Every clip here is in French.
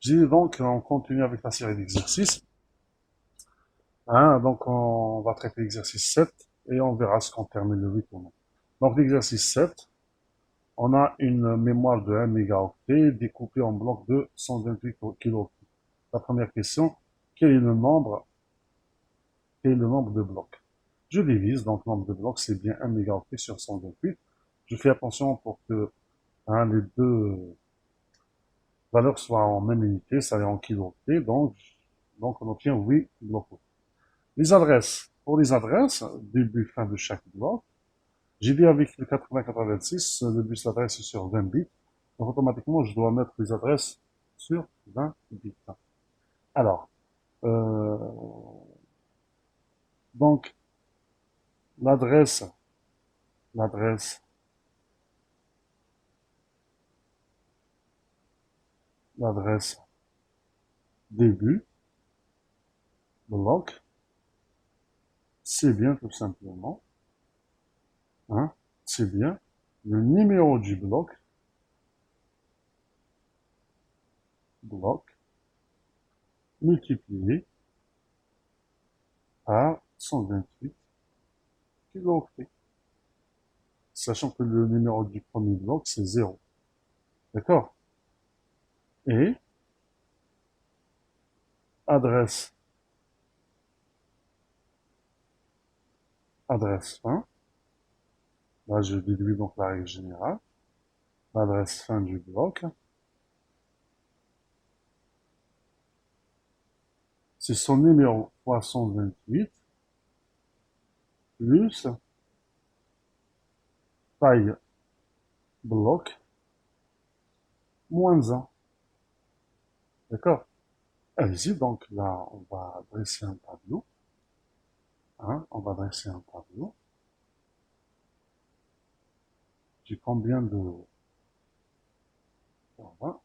J'ai dit donc, on continue avec la série d'exercices. Hein, donc, on va traiter l'exercice 7 et on verra ce qu'on termine le 8 ou non. Donc, l'exercice 7, on a une mémoire de 1 mégaoctet découpée en blocs de 128 kilooctets. La première question, quel est le nombre, quel est le nombre de blocs? Je divise, donc le nombre de blocs, c'est bien 1 mégaoctet sur 128. Je fais attention pour que hein, les deux valeurs soient en même unité, ça est en kilooctets, donc on obtient 8 blocs. Les adresses. Pour les adresses, début, fin de chaque bloc, j'ai dit avec le 80-86, le bus d'adresse est sur 20 bits. Donc automatiquement, je dois mettre les adresses sur 20 bits. Alors, euh, donc, l'adresse, l'adresse, l'adresse début, bloc, c'est bien tout simplement, hein, c'est bien le numéro du bloc, bloc, multiplié par 128 kilooctets. Sachant que le numéro du premier bloc, c'est 0. D'accord? Et adresse, adresse fin. Là, je déduis donc la règle générale. L'adresse fin du bloc, c'est son numéro fois 128 plus taille bloc moins 1. D'accord? Allez-y, donc là, on va dresser un tableau. Hein, on va dresser un tableau. J'ai combien de... Voilà.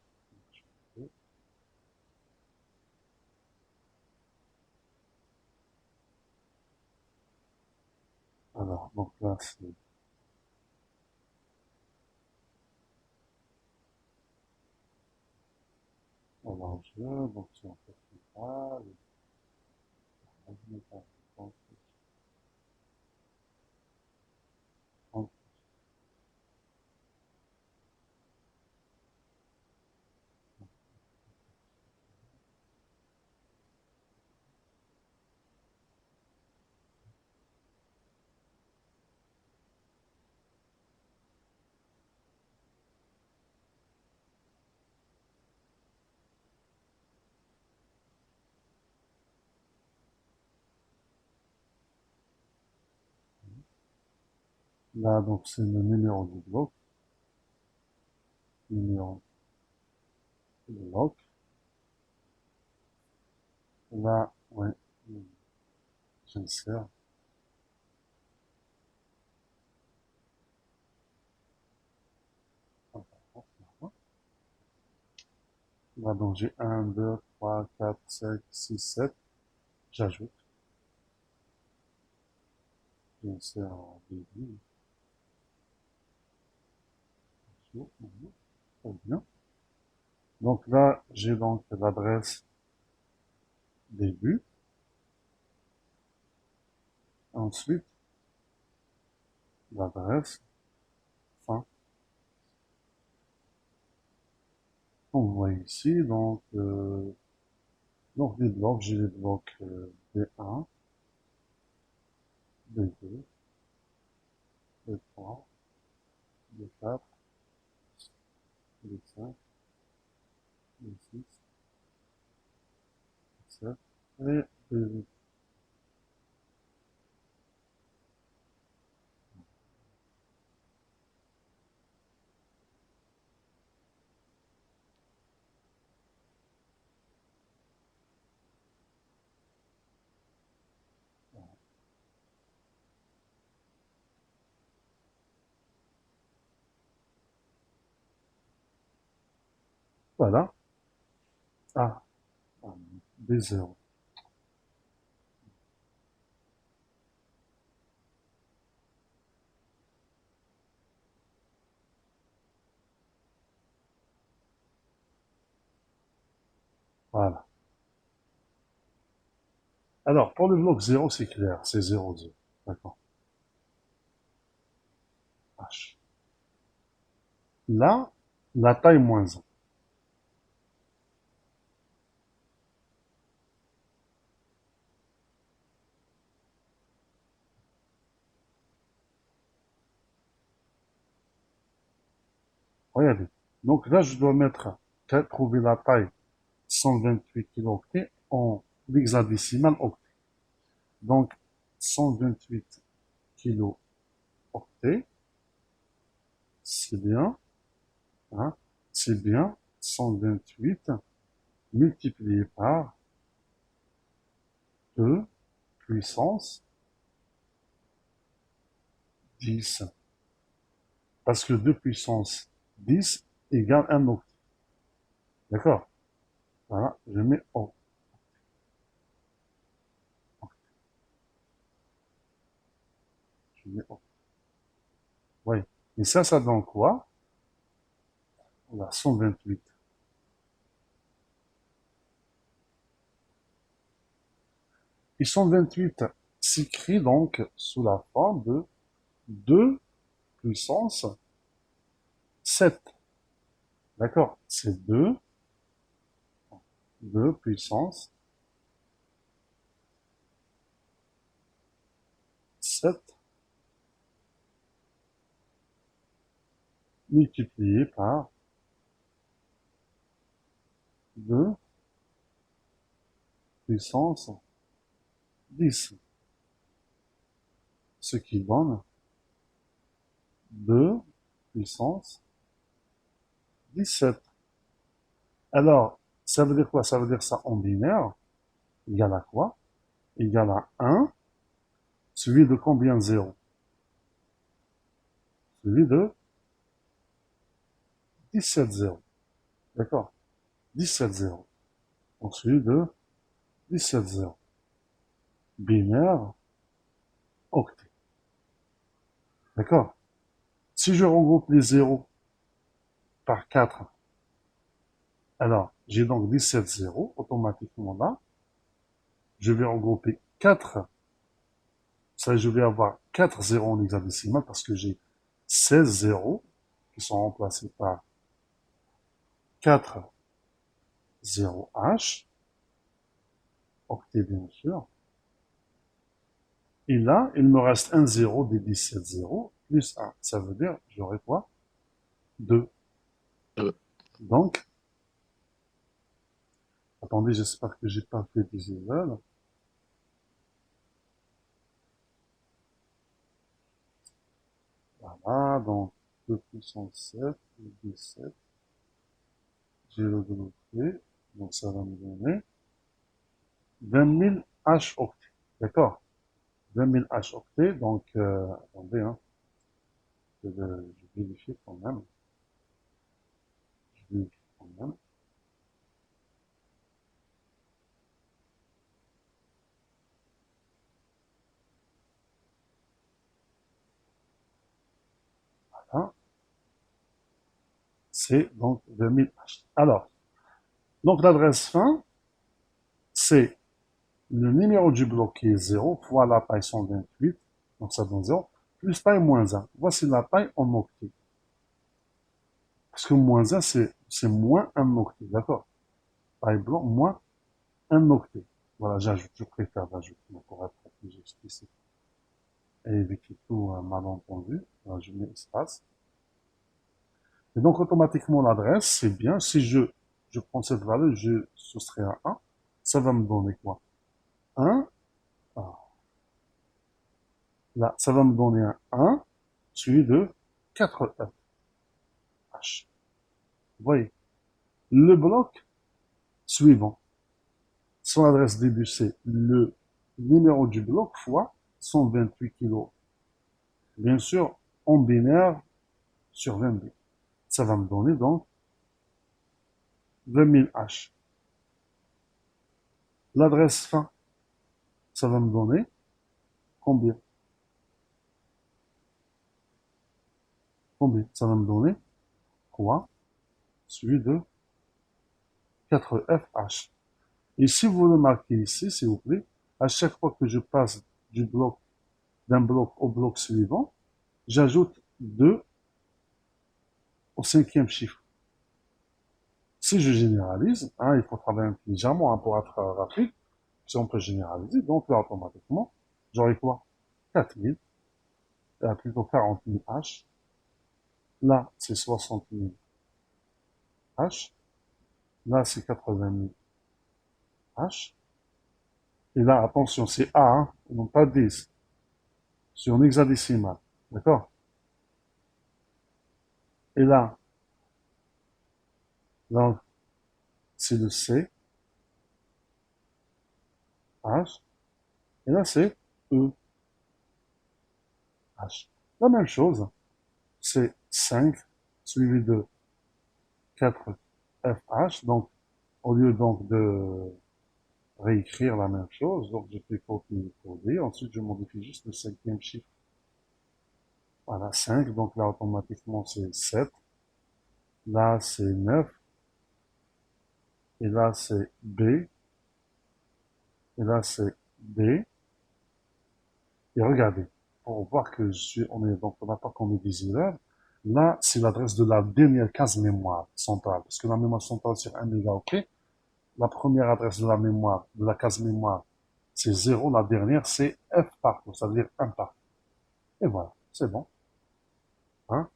Alors, donc là, c'est l'enjeu. Donc, si on fait ça, là, donc, c'est le numéro du bloc. Numéro du bloc. Là, ouais, j'insère. Là, donc, j'ai 1, 2, 3, 4, 5, 6, 7. J'ajoute. J'insère en début. Très bien. Donc là, j'ai donc l'adresse début. Ensuite, l'adresse fin. On voit ici, donc les blocs, j'ai les blocs B1, B2, B3, B4, B5, B6, B7 et B8. Voilà. Ah, B0. Voilà. Alors, pour le bloc 0, c'est clair, c'est 0, 0. D'accord. H. Là, la taille moins 1. Regardez. Donc là, je dois mettre, trouver la taille 128 kilooctets en hexadécimal octet. Donc, 128 kilooctets, c'est bien, hein, c'est bien 128 multiplié par 2 puissance 10. Parce que 2 puissance 10 égale 1 octet. D'accord? Voilà, je mets O. Je mets O. Oui. Et ça donne quoi? Voilà, 128. Et 128 s'écrit donc sous la forme de 2 puissance 7. D'accord? C'est 2 puissance 7 multiplié par 2 puissance 10. Ce qui donne 2 puissance 17. Alors, ça veut dire quoi? Ça veut dire ça en binaire, égal à quoi? Égal à 1, suivi de combien 0? Suivi de 17 0. D'accord? 17 0. Donc, suivi de 17 0. Binaire, octet. D'accord? Si je regroupe les zéros par 4, alors j'ai donc 17 zéros, automatiquement là, je vais regrouper 4, ça je vais avoir 4 zéros en hexadécimal parce que j'ai 16 zéros qui sont remplacés par 4 0 H, octet bien sûr. Et là, il me reste un 0 des 17 zéros plus 1. Ça veut dire, j'aurai quoi? 2. Donc, attendez, j'espère que j'ai pas fait des erreurs. Voilà, donc 2 puissance 7, 17. J'ai le développé, donc ça va me donner 20 000 H octets. D'accord? 20 000 H octets, donc, attendez, hein, je vérifie quand même. Je vérifie quand même. Voilà. C'est donc 20 000 H. Alors, donc l'adresse fin, c'est le numéro du bloc qui est 0 fois la taille 128, donc ça donne 0, plus taille moins 1. Voici la taille en octets. Parce que moins 1, c'est moins un octet, d'accord? Taille blanc, moins un octet. Voilà, j'ajoute, je préfère l'ajouter pour être plus explicite et éviter tout malentendu. Voilà, je mets espace. Et donc, automatiquement, l'adresse, c'est bien. Si je prends cette valeur, je soustrais à 1, ça va me donner quoi? 1, là, ça va me donner un 1, suivi de 4 F, H. Vous voyez? Le bloc suivant, son adresse début, c'est le numéro du bloc fois 128 kilos. Bien sûr, en binaire sur 22. Ça va me donner donc 20 000 H. L'adresse fin, ça va me donner combien? Combien? Ça va me donner 3, suivi de 4 FH. Et si vous le marquez ici, s'il vous plaît, à chaque fois que je passe d'un bloc au bloc suivant, j'ajoute 2 au 5e chiffre. Si je généralise, il faut travailler intelligemment pour être rapide, si on peut généraliser, donc là, automatiquement, j'aurai quoi? 4000, plutôt 40 000 H. Là, c'est 60 000 H. Là, c'est 80 000 H. Et là, attention, c'est A, hein, non pas 10. C'est en hexadécimal. D'accord? Et là, c'est le C, H. Et là, c'est E, H. La même chose, c'est 5 suivi de 4 FH. Donc, au lieu donc de réécrire la même chose, donc je fais copier-coller. Ensuite, je modifie juste le 5e chiffre. Voilà, 5. Donc là, automatiquement, c'est 7. Là, c'est 9. Et là, c'est B. Et là, c'est D. Et regardez, pour voir que on n'a pas commis des erreurs. Là, c'est l'adresse de la dernière case mémoire centrale. Parce que la mémoire centrale sur 1 mégaoctet, la première adresse de la mémoire, de la case mémoire, c'est 0. La dernière, c'est F partout, c'est-à-dire 1 partout. Et voilà, c'est bon. Hein?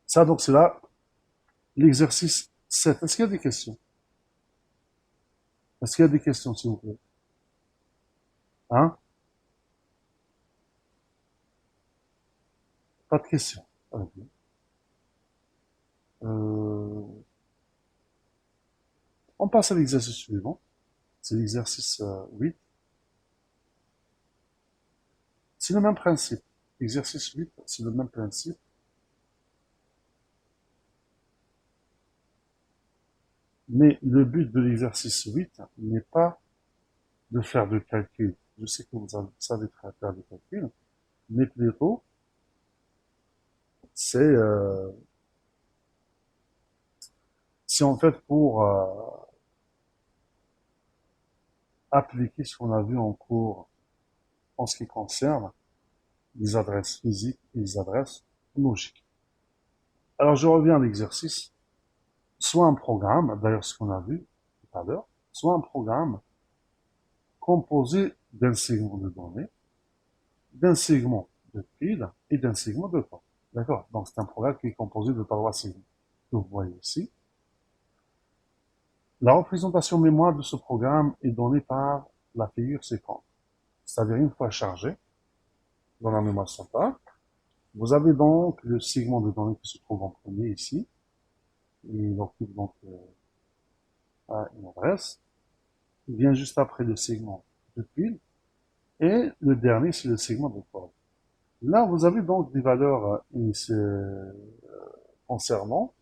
Ça, donc, c'est là l'exercice 7. Est-ce qu'il y a des questions? Est-ce qu'il y a des questions, s'il vous plaît? Hein? Pas de questions. Ok. Euh, on passe à l'exercice suivant. C'est l'exercice 8. C'est le même principe. Exercice 8, c'est le même principe. Mais le but de l'exercice 8 n'est pas de faire de calcul. Je sais que vous savez faire des calculs, mais plutôt, c'est en fait pour appliquer ce qu'on a vu en cours en ce qui concerne les adresses physiques et les adresses logiques. Alors je reviens à l'exercice. Soit un programme, d'ailleurs ce qu'on a vu tout à l'heure, soit un programme composé d'un segment de données, d'un segment de pile et d'un segment de temps. D'accord? Donc c'est un programme qui est composé de 3 segments. Que vous voyez ici. La représentation mémoire de ce programme est donnée par la figure séquente. C'est-à-dire une fois chargé dans la mémoire centrale, vous avez donc le segment de données qui se trouve en premier ici. Il occupe donc une adresse. Il vient juste après le segment de pile. Et le dernier, c'est le segment de corde. Là, vous avez donc des valeurs concernant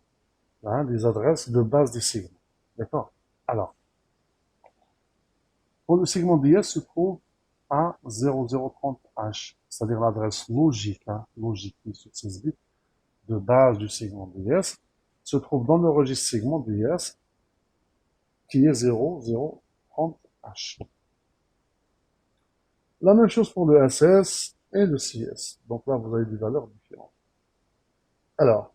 les adresses de base des segments. D'accord? Alors, pour le segment d'IS se trouve A0030H, c'est-à-dire l'adresse logique, logique qui est sur 16 bits de base du segment d'IS, se trouve dans le registre segment d'IS qui est 0030H. La même chose pour le SS et le CS. Donc là, vous avez des valeurs différentes. Alors,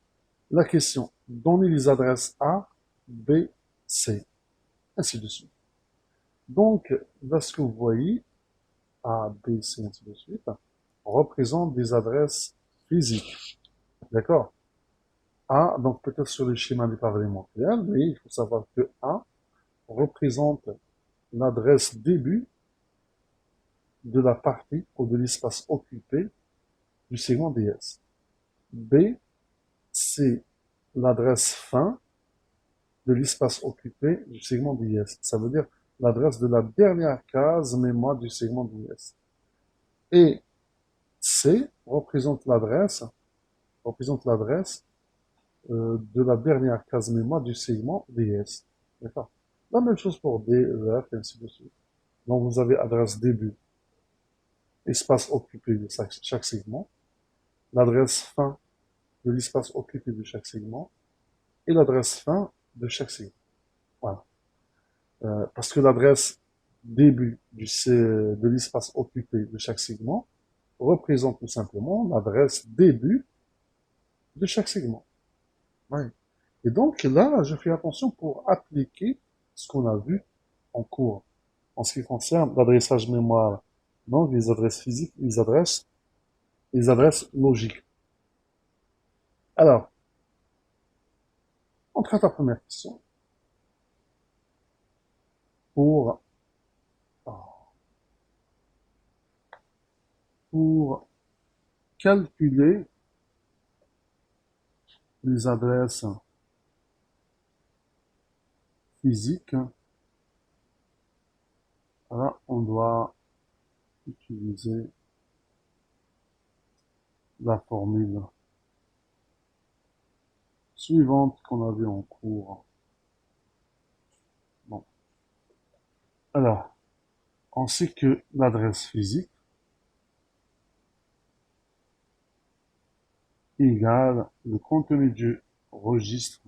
la question, donnez les adresses A, B, C, ainsi de suite. Donc, là, ce que vous voyez, A, B, C, ainsi de suite, représentent des adresses physiques. D'accord? A, donc peut-être sur le schéma des parallèlements réels, mais il faut savoir que A représente l'adresse début de la partie ou de l'espace occupé du segment DS. B, c'est l'adresse fin de l'espace occupé du segment DS. Ça veut dire l'adresse de la dernière case mémoire du segment DS. Et C représente l'adresse de la dernière case mémoire du segment DS. D'accord? La même chose pour D, E, F, et ainsi de suite. Donc vous avez adresse début, espace occupé de chaque segment, l'adresse fin de l'espace occupé de chaque segment, et l'adresse fin de chaque segment. Voilà. parce que l'adresse début de l'espace occupé de chaque segment représente tout simplement l'adresse début de chaque segment. Ouais. Et donc là, je fais attention pour appliquer ce qu'on a vu en cours. En ce qui concerne l'adressage mémoire, donc les adresses physiques, les adresses logiques. Alors, on traite la première question pour, pour calculer les adresses physiques. Là, on doit utiliser la formule suivante qu'on a vue en cours. Bon. Alors, on sait que l'adresse physique égale le contenu du registre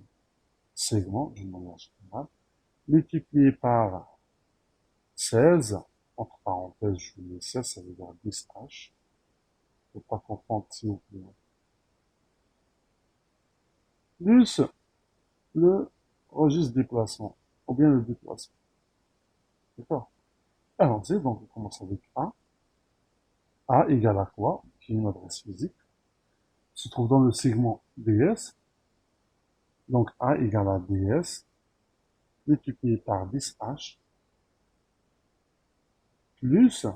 segment, d'une manière générale, multiplié par 16, entre parenthèses, je mets 16, ça veut dire 10H. Il ne faut pas confondre, s'il vous plaît. Plus le registre déplacement, ou bien le déplacement. D'accord? Alors, donc on commence avec A. A égale à quoi? Qui est une adresse physique. Se trouve dans le segment DS. Donc A égale à DS, multiplié par 10H, plus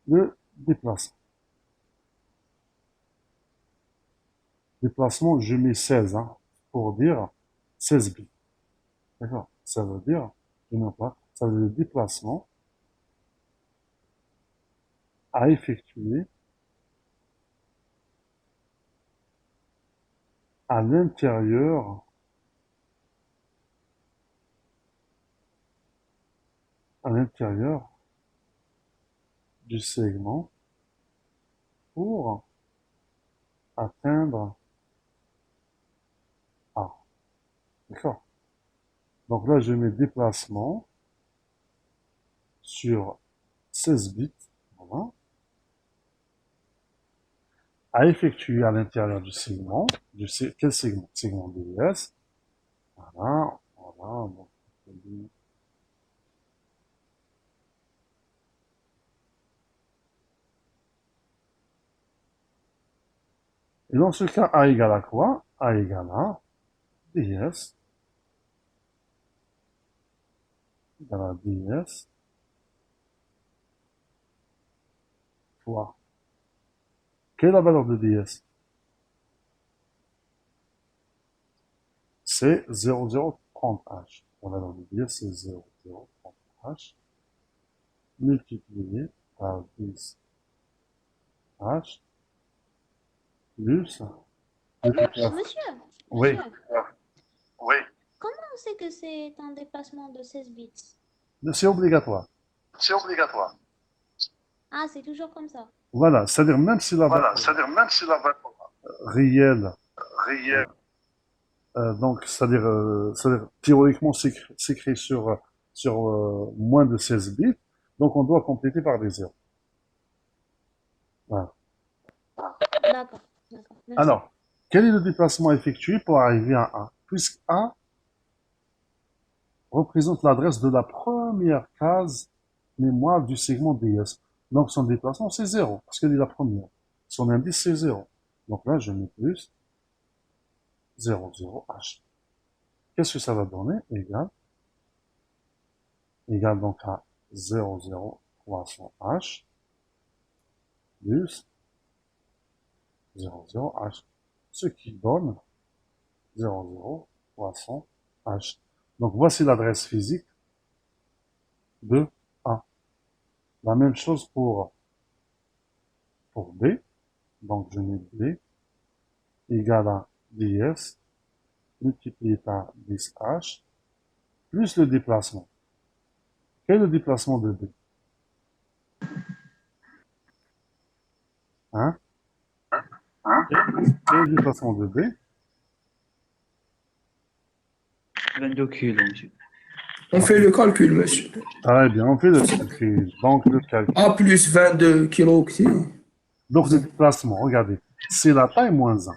le déplacement. Déplacement, je mets 16, hein, pour dire 16 bits. D'accord? Ça veut dire, je mets pas, ça veut dire le déplacement à effectuer à l'intérieur, à l'intérieur du segment pour atteindre A. D'accord? Donc là, je mets déplacement sur 16 bits, voilà, à effectuer à l'intérieur du segment, quel segment? Segment DS, voilà, voilà, donc, et dans ce cas, A égale à quoi? A égale à DS, égale à DS, fois. Quelle est la valeur de DS? C'est 0030H. La valeur de DS, c'est 0030H, multiplié par 10H, plus le déplacement. Monsieur, Oui, monsieur, oui. comment on sait que c'est un déplacement de 16 bits? C'est obligatoire. C'est obligatoire. Ah, c'est toujours comme ça. Voilà, c'est-à-dire même si la Voilà, valeur c'est-à-dire même si la valeur réelle, réelle, donc c'est-à-dire théoriquement s'écrit sur moins de 16 bits, donc on doit compléter par des zéros. Voilà. D'accord, d'accord, merci. Alors, quel est le déplacement effectué pour arriver à A? Puisque A représente l'adresse de la première case mémoire du segment DS. Donc son déplacement c'est 0, parce qu'elle est la première. Son indice c'est 0. Donc là je mets plus 00H. Qu'est-ce que ça va donner? Égal donc à 00300H plus 00H. Ce qui donne 00300H. Donc voici l'adresse physique de A. La même chose pour B. Donc je mets B égale à DS multiplié par 10H plus le déplacement. Quel est le déplacement de B? Hein? hein, Quel est le déplacement de B? 22 kilos, monsieur. On fait le calcul, monsieur. Très bien, on fait le calcul. Donc, le calcul. A plus 22 kilooctets. Donc, le déplacement, regardez, c'est la taille moins 1.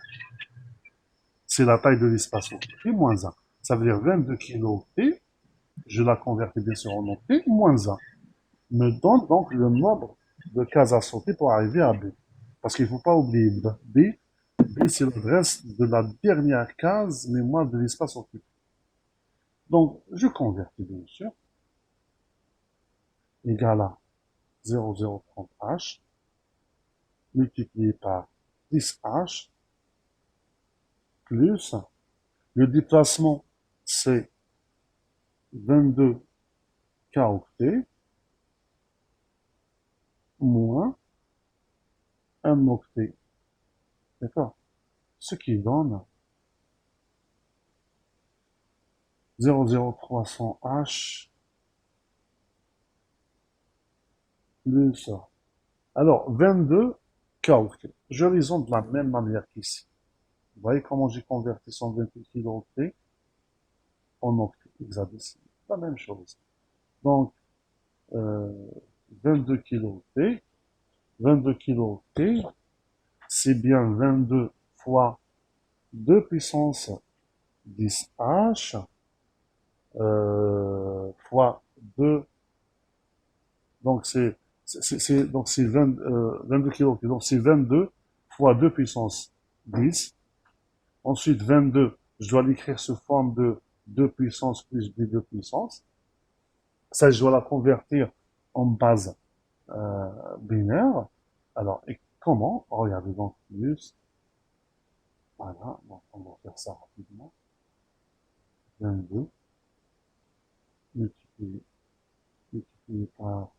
C'est la taille de l'espace occupé moins 1. Ça veut dire 22 kilooctets, je la convertis bien sûr en octets, moins 1. Me donne donc le nombre de cases à sauter pour arriver à B. Parce qu'il ne faut pas oublier B. B, c'est l'adresse de la dernière case mémoire de l'espace occupé. Donc, je convertis bien sûr, égal à 0,030H, multiplié par 10H, plus, le déplacement, c'est 22 K-octets, moins un octet. D'accord? Ce qui donne 0,0300H plus. Alors, 22 K-octets. Je raisonne de la même manière qu'ici. Vous voyez comment j'ai converti 128 kilo-octets en octets hexadécimaux. La même chose. Donc, 22 kilo-octets. 22 kilo-octets, c'est bien 22 fois 2 puissance 10H fois 2. Donc, donc c'est 22 kilo-octets. Donc, c'est 22 fois 2 puissance 10. Ensuite, 22, je dois l'écrire sous forme de 2 puissance plus B2 puissance. Ça, je dois la convertir en base binaire. Alors, et comment? Regardez donc plus. Voilà, donc on va faire ça rapidement. 22 multiplié, multiplié par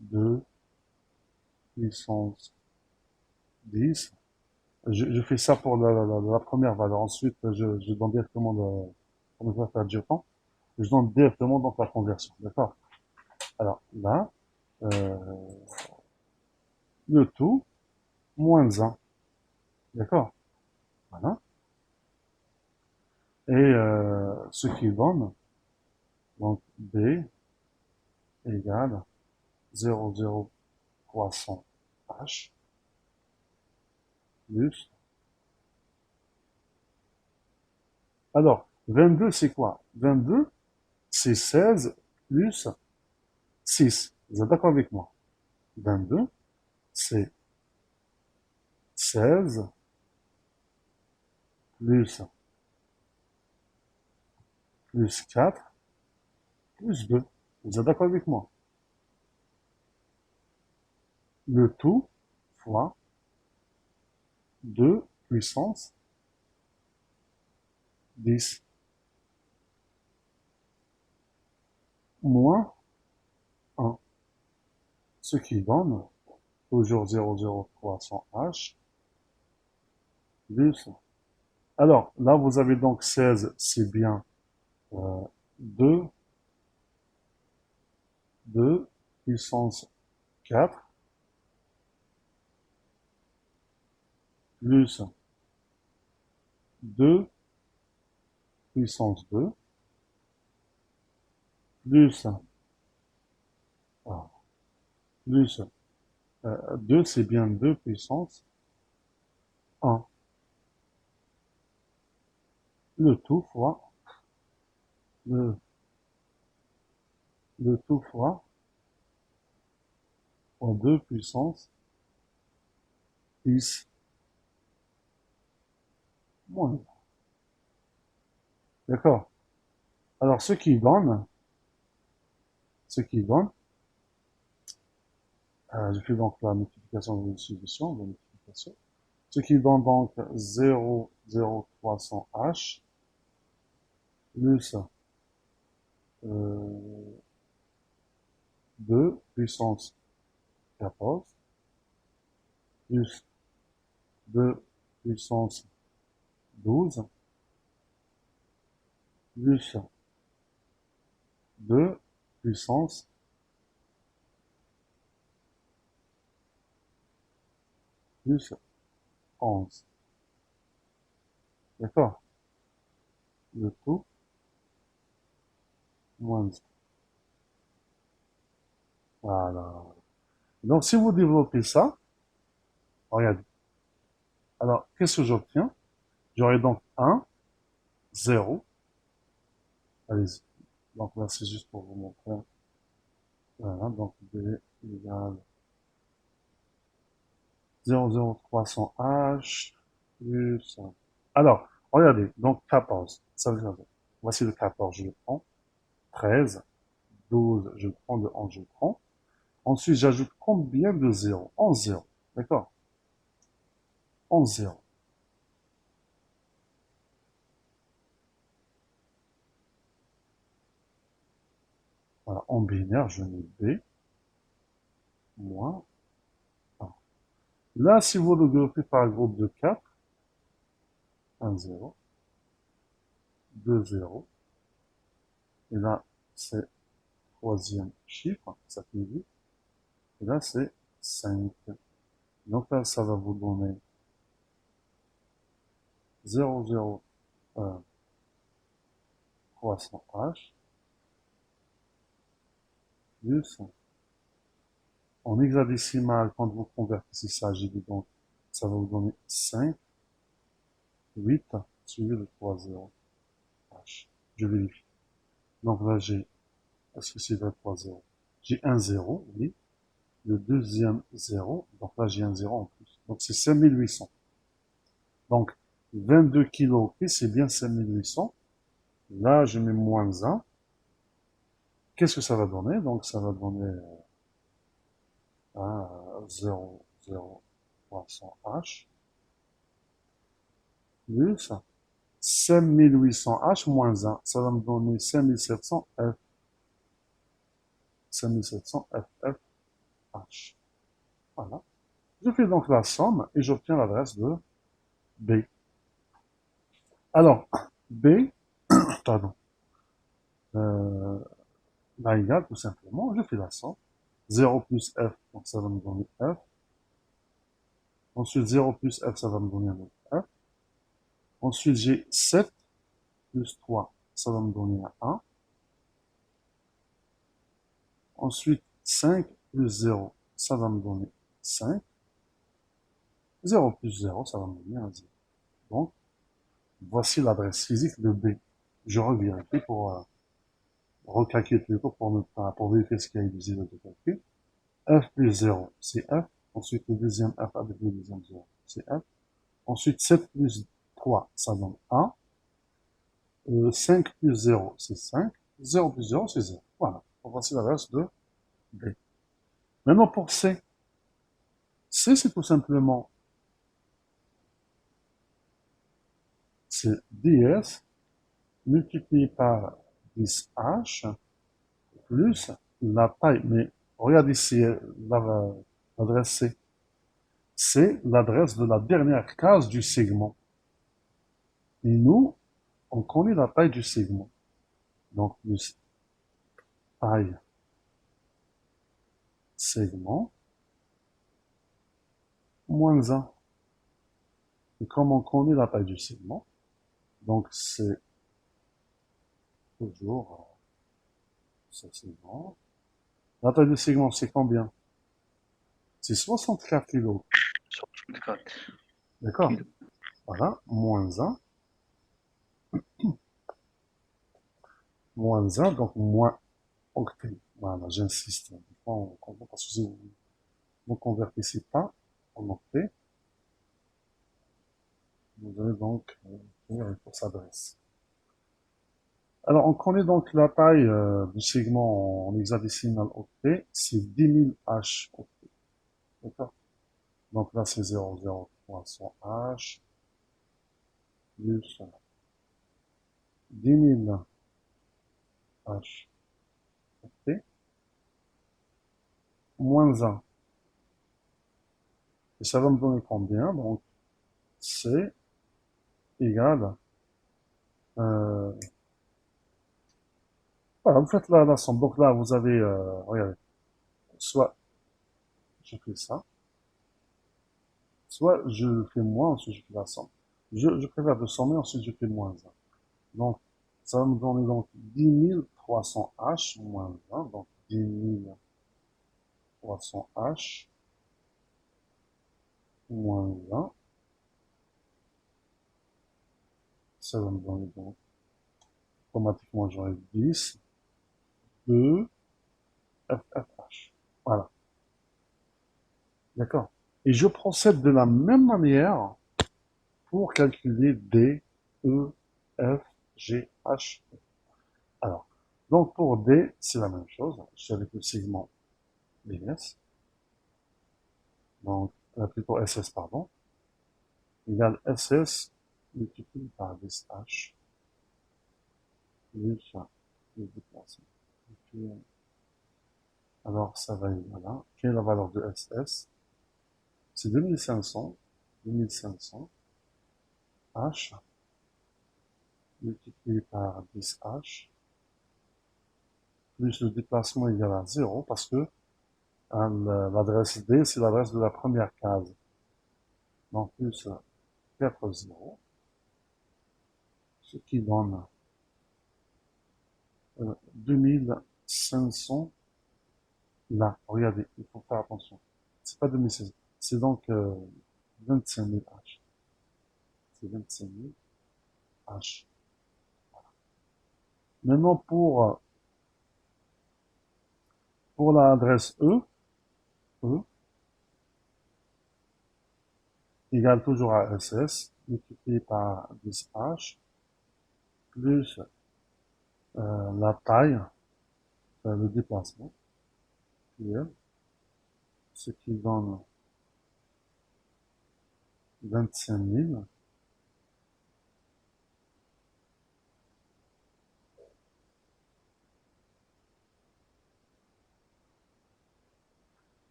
2 puissance 10. Je fais ça pour la première valeur. Ensuite, je donne directement on va faire du temps. Je donne directement donc la conversion. D'accord? Alors là, euh, le tout moins 1. D'accord? Voilà. Et ce qui donne, donc B égale 0,0300H plus. Alors, 22, c'est quoi? 22, c'est 16 plus 6. Vous êtes d'accord avec moi? 22, c'est 16 plus 4 plus 2. Vous êtes d'accord avec moi? Le tout fois 2 puissance 10 moins 1. Ce qui donne toujours 0,0300H plus. Alors, là, vous avez donc 16, c'est bien 2, 2 puissance 4 plus 2 puissance 2 plus, ah, plus 2, c'est bien 2 puissance 1. Le tout fois, le, le tout fois en 2 puissance 10 moins. D'accord? Alors, je fais donc la multiplication de substitution, de multiplication. Ce qui donne donc 0,0300H plus 2 puissance 14 plus 2 puissance 12 plus 2 puissance 11. D'accord? Le tout moins 1. Voilà. Donc, si vous développez ça, regardez. Alors, qu'est-ce que j'obtiens? J'aurai donc 1, 0. Allez-y. Donc là, c'est juste pour vous montrer. Voilà, donc B égale 0,0300H plus... Alors, regardez, donc 14. Ça veut dire, voici le 14, je le prends. 13, 12, je le prends. Le 11, je le prends. Ensuite, j'ajoute combien de 0? 11 0. D'accord? 11 0. Voilà, en binaire, je mets B moins 1. Là, si vous le groupez par groupe de 4, 1 0, 2 0, et là, c'est troisième chiffre, ça fait 8, et là, c'est 5. Donc là, ça va vous donner 0,0300H plus, en hexadécimal, quand vous convertissez ça, j'ai dit donc, ça va vous donner 5, 8, suivi de 3 0. H. Je vérifie. Donc là, j'ai, est-ce que c'est 3 0? J'ai un 0, oui. Le deuxième 0, donc là, j'ai un 0 en plus. Donc c'est 5800. Donc, 22 kilos, ok, c'est bien 5800. Là, je mets moins 1. Qu'est-ce que ça va donner? Donc, ça va donner 0,0300H plus 5800H moins 1. Ça va me donner 5700F. 5700FFH. Voilà. Je fais donc la somme et j'obtiens l'adresse de B. Alors, B, pardon, là égale tout simplement, je fais la somme. 0 plus F, donc ça va me donner F. Ensuite, 0 plus F, ça va me donner un autre F. Ensuite, j'ai 7 plus 3, ça va me donner un 1. Ensuite, 5 plus 0, ça va me donner 5. 0 plus 0, ça va me donner un 0. Donc, voici l'adresse physique de B. Je revérifie pour recalculer plutôt pour vérifier ce qu'il y a ici de calcul. F plus 0, c'est F. Ensuite, le deuxième F avec le deuxième 0, c'est F. Ensuite, 7 plus 3, ça donne 1. 5 plus 0, c'est 5. 0 plus 0, c'est 0. Voilà. Voici l'adresse de B. Maintenant, pour C. C, c'est tout simplement, c'est 10 multiplié par 10H plus la taille. Mais regarde ici l'adresse C. C'est l'adresse de la dernière case du segment. Et nous, on connaît la taille du segment. Donc, plus taille segment moins 1. Et comme on connaît la taille du segment, donc c'est toujours ce segment. La taille du segment, c'est combien? C'est 64 kg. 64 D'accord? kilos. Voilà, moins 1. Moins 1, donc moins octet. Voilà, j'insiste. Parce que si vous ne convertissez pas en octet, vous allez donc pour s'adresse. Alors, on connaît donc la taille du segment en hexadécimal octet, c'est 10 000 H octet. D'accord? Donc là, c'est 0,0300H plus 10 000 H octet moins 1. Et ça va me donner combien? Donc, c'est égal. Voilà, vous faites la somme. Donc là, vous avez, regardez, soit je fais ça, soit je fais moins, ensuite je fais la somme. Je préfère de sommer, ensuite je fais moins 1. Donc, Ça va me donner donc 10 300H moins 20, donc 10 300H moins 20. Ça va me donner donc, automatiquement, j'aurai 10, 2, FFH. Voilà. D'accord. Et je procède de la même manière pour calculer D, E, F, G, H. Alors, donc pour D, c'est la même chose. Je suis avec le segment BS. Donc, plutôt SS, pardon. Égale SS multiplié par 10H plus le déplacement. Puis, alors, ça va être voilà. Quelle est la valeur de SS? C'est 2500 H multiplié par 10H plus le déplacement égal à 0 parce que l'adresse D, c'est l'adresse de la première case. Donc, plus 4 0, ce qui donne 2500 là. Regardez, il faut faire attention. C'est pas 2600, c'est donc 25 000 H. C'est 25 000 H. Maintenant, pour l'adresse E, égale toujours à SS, multiplié par 10H, plus la taille, le déplacement, ce qui donne 25 000.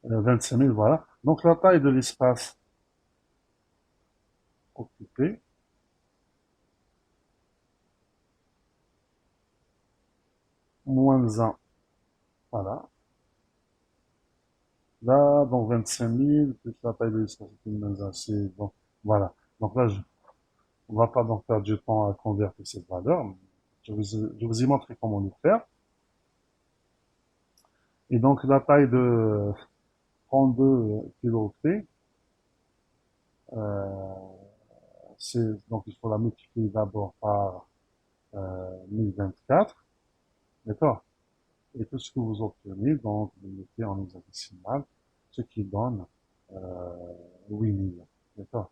Euh, 25 000, voilà. Donc la taille de l'espace occupé, moins 1, voilà. Là, donc 25 000, plus la taille de l'espace occupé, moins 1, c'est bon, voilà. Donc là, on va pas donc perdre du temps à convertir cette valeur. Je vous ai montré comment le faire. Et donc la taille de 32 kilooctets, donc il faut la multiplier d'abord par 1024, d'accord? Et tout ce que vous obtenez, donc vous mettez en hexadécimal, ce qui donne 8000, d'accord?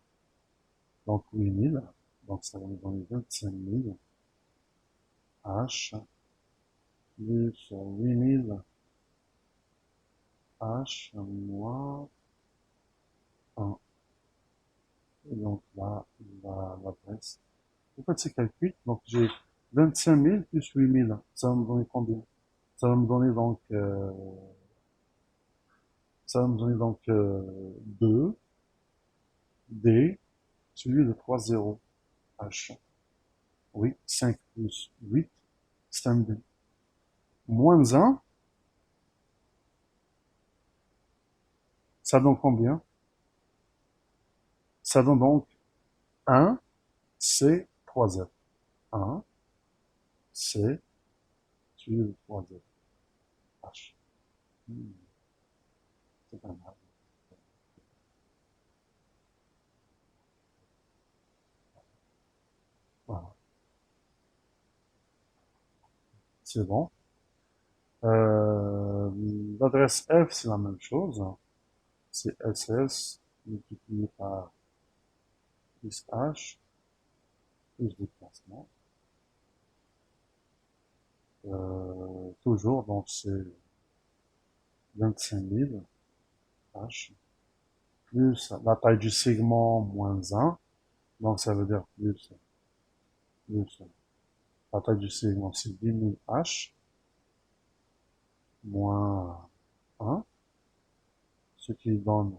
Donc 8000, donc ça va nous donner 25 000 H plus 8000 H moins 1. Et donc là, l'adresse. Vous faites ces calculs, donc j'ai 25 000 plus 8000, ça va me donner combien? Ça va me donner donc, 2, D, suivi de 3 0, H. Oui, 5 plus 8, c'est un D. Moins 1, ça donne combien? Ça donne donc 1, C, 3 F. 1, C, suivi de 3 F, H. C'est pas mal. Voilà. C'est bon. L'adresse F, c'est la même chose. C'est SS multiplié par plus H plus déplacement. Toujours, donc c'est 25 000 H plus la taille du segment moins 1. Donc ça veut dire plus la taille du segment, c'est 10 000 H moins 1, ce qui donne.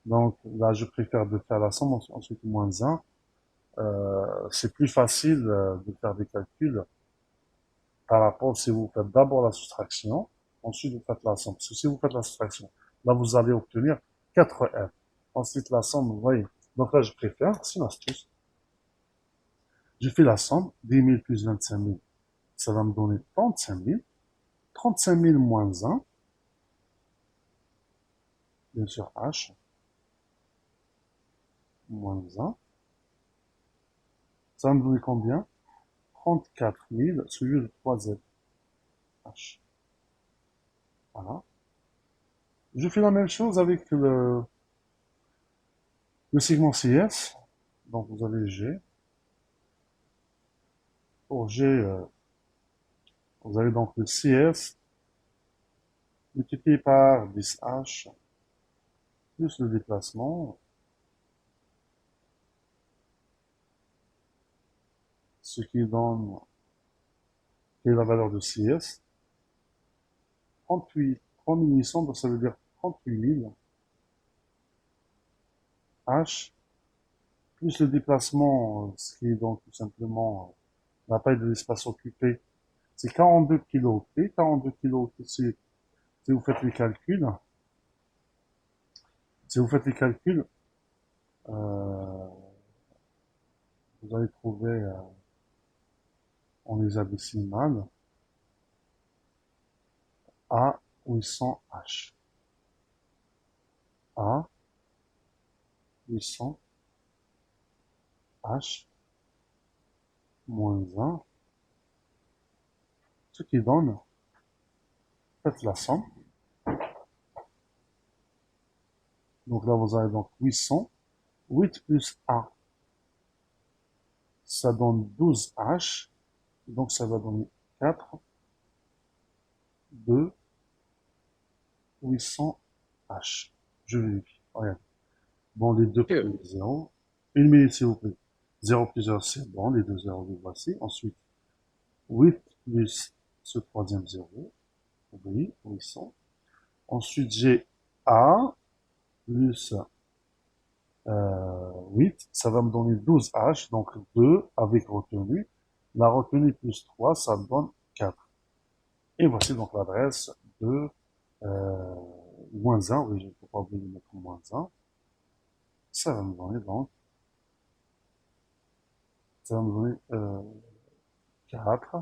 Donc là, je préfère de faire la somme, ensuite moins 1. C'est plus facile de faire des calculs par rapport si vous faites d'abord la soustraction, ensuite vous faites la somme. Parce que si vous faites la soustraction, là vous allez obtenir 4F. Ensuite la somme, vous voyez. Donc là je préfère, c'est une astuce. Je fais la somme, 10 000 plus 25 000, ça va me donner 35 000. 35 000 moins 1, bien sûr H, moins 1, ça va me donner combien? 34 000 suivi de 3Z, H. Voilà. Je fais la même chose avec le segment CS. Donc vous avez G. Pour G, vous avez donc le CS multiplié par 10H plus le déplacement, ce qui donne, quelle est la valeur de CS? 38, 3800, donc ça veut dire 38 000 H plus le déplacement, ce qui est donc tout simplement la taille de l'espace occupé, c'est 42 kilo-octets. 42 kilo-octets, si vous faites les calculs, si vous faites les calculs, euh, vous allez trouver en hexadécimal A 800H. A 800H moins 1, ce qui donne, faites la somme. Donc là, vous avez donc 800. 8 plus A, ça donne 12H. Donc ça va donner 4, 2, 800H. Je vérifie. Regarde. Bon, les deux Monsieur, premiers zéros. Une minute, s'il vous plaît. 0 plus 0, c'est bon. Les deux zéros, les voici. Ensuite, 8 plus ce troisième zéro. Oui, 800. Ensuite, j'ai A plus 8. Ça va me donner 12H. Donc 2 avec retenue. La retenue plus 3, ça me donne 4. Et voici donc l'adresse de euh, moins 1. Oui, je ne peux pas oublier de mettre moins 1. Ça va me donner donc, ça va me donner 4,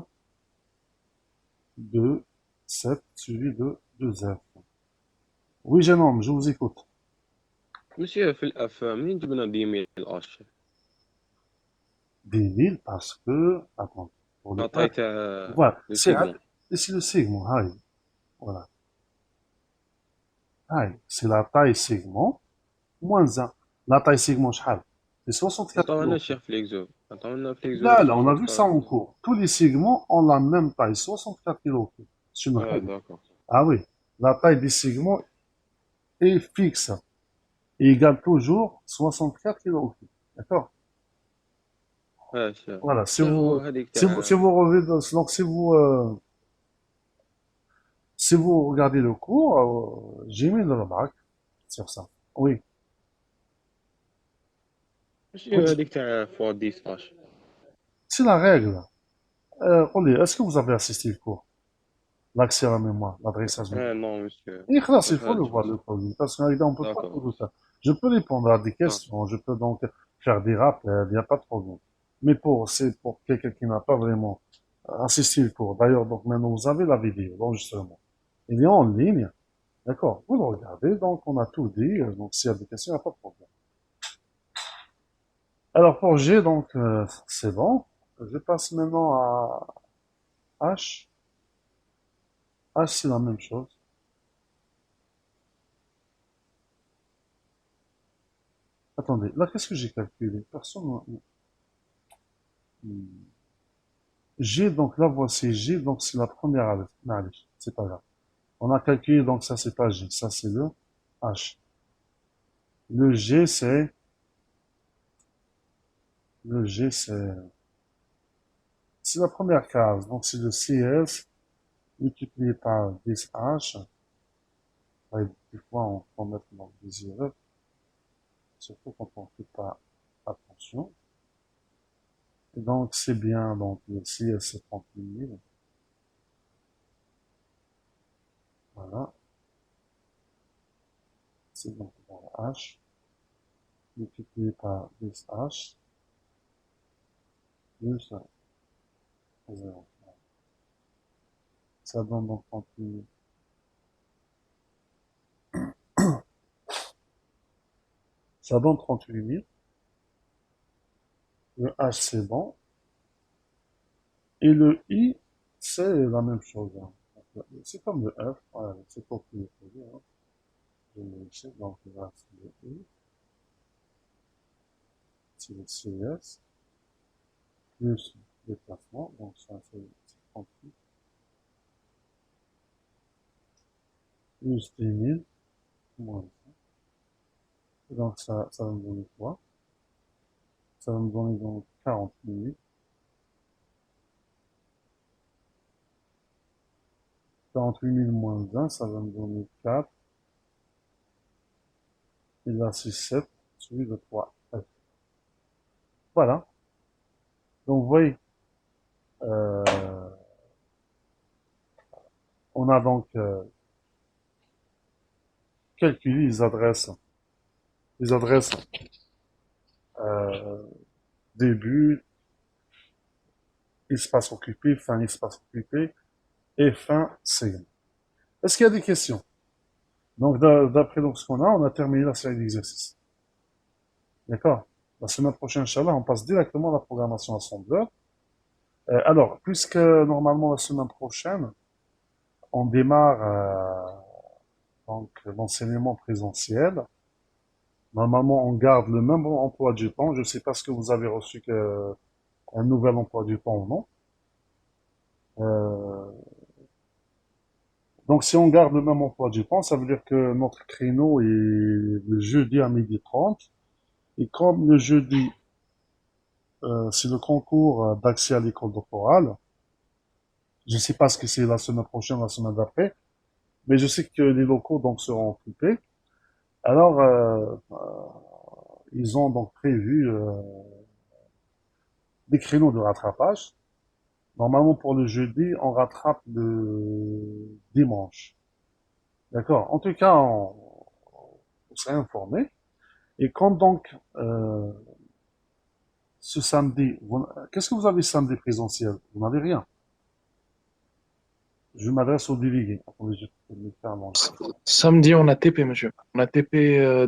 2, 7, suivi de 2F. Oui, jeune homme, je vous écoute. monsieur في الأفلام منين جبنا دي ميل الأش؟ Des 1000 parce que, attends, pour le F, عطيته voilà, c'est لسيجمون. ici le segment, high, voilà, high, c'est la taille segment, moins 1. La taille segment, c'est 64 عطاونا kg. الشيخ في الإكزو، عطاونا في الإكزو Là, on a vu ça 64. en cours. Tous les segments ont la même taille, 64 kg. C'est une règle. داكور. Ah oui, la taille des segments est fixe et égale toujours 64 kg. D'accord? شيخ. Voilà, شيخ هو هذيك si تاع vous revez, donc si vous regardez le cours, j'ai mis le remarque sur ça. Oui. ماشي Oui, هذيك تاع فور 10 c'est la règle. Oli, est-ce que vous avez assisté au cours? L'accès à la mémoire, l'adressage mémoire. نو مسيو Et خلاص, ما il faut le فهمتش voir, le مسيو. produit, parce qu'on ne peut pas داكور tout ça. Je peux répondre à des اه questions, je peux donc faire des rappels, il n'y a pas de problème. Mais c'est pour quelqu'un qui n'a pas vraiment assisté au cours. D'ailleurs, donc maintenant, vous avez la vidéo, l'enregistrement. Il est en ligne, d'accord? Vous le regardez, donc on a tout dit, donc s'il y a des questions, il n'y a pas de problème. Alors pour G, donc c'est bon. Je passe maintenant à H. H, c'est la même chose. Attendez, là, qu'est-ce que j'ai calculé? Personne. G, donc là, voici G, donc c'est la première alpha. Allez, c'est pas grave. On a calculé, donc ça, c'est pas G, ça, c'est le H. Le G, c'est la première case. Donc, c'est le CS multiplié par 10H. Ouais, des fois, on peut mettre dans des erreurs, surtout quand on ne fait pas attention. Et donc, c'est bien, donc, le CS, c'est 38 000. Voilà. C'est donc dans la H, multiplié par 10H. plus 0. Ça donne donc 38 000. Ça donne 38 000. Le H, c'est bon. Et le I, c'est la même chose, hein. C'est comme le F. Voilà, c'est copié-coller, hein. Je mets ici, donc là, c'est le I. C'est le CS. Plus déplacement. Donc ça, c'est 38. Plus 10 000. Moins ça. Et donc ça va me donner quoi? Ça va me donner donc 48 000. 48 000 moins 1, ça va me donner 4. Et là, c'est 7, celui de 3. Voilà. Donc, vous voyez, euh, on a donc calculé les adresses euh, début, espace occupé, fin espace occupé et fin segment. Est-ce qu'il y a des questions? Donc, d'après donc ce qu'on a, on a terminé la série d'exercices. D'accord? La semaine prochaine, Inch'Allah, on passe directement à la programmation assembleur. Alors, puisque normalement la semaine prochaine, on démarre donc l'enseignement présentiel. Normalement, on garde le même emploi du temps. Je ne sais pas ce que vous avez reçu un nouvel emploi du temps ou non. Euh, donc, si on garde le même emploi du temps, ça veut dire que notre créneau est le jeudi à 12h30. Et comme le jeudi, c'est le concours d'accès à l'école doctorale, je ne sais pas ce que c'est la semaine prochaine, la semaine d'après, mais je sais que les locaux donc seront occupés. Alors, ils ont donc prévu des créneaux de rattrapage. Normalement, pour le jeudi, on rattrape le dimanche. D'accord? En tout cas, on serait informé. Et quand donc, ce samedi, qu'est-ce que vous avez samedi présentiel? Vous n'avez rien. Je m'adresse aux délégués. Attendez, je vais le faire avant. Samedi, on a TP, monsieur. On a TP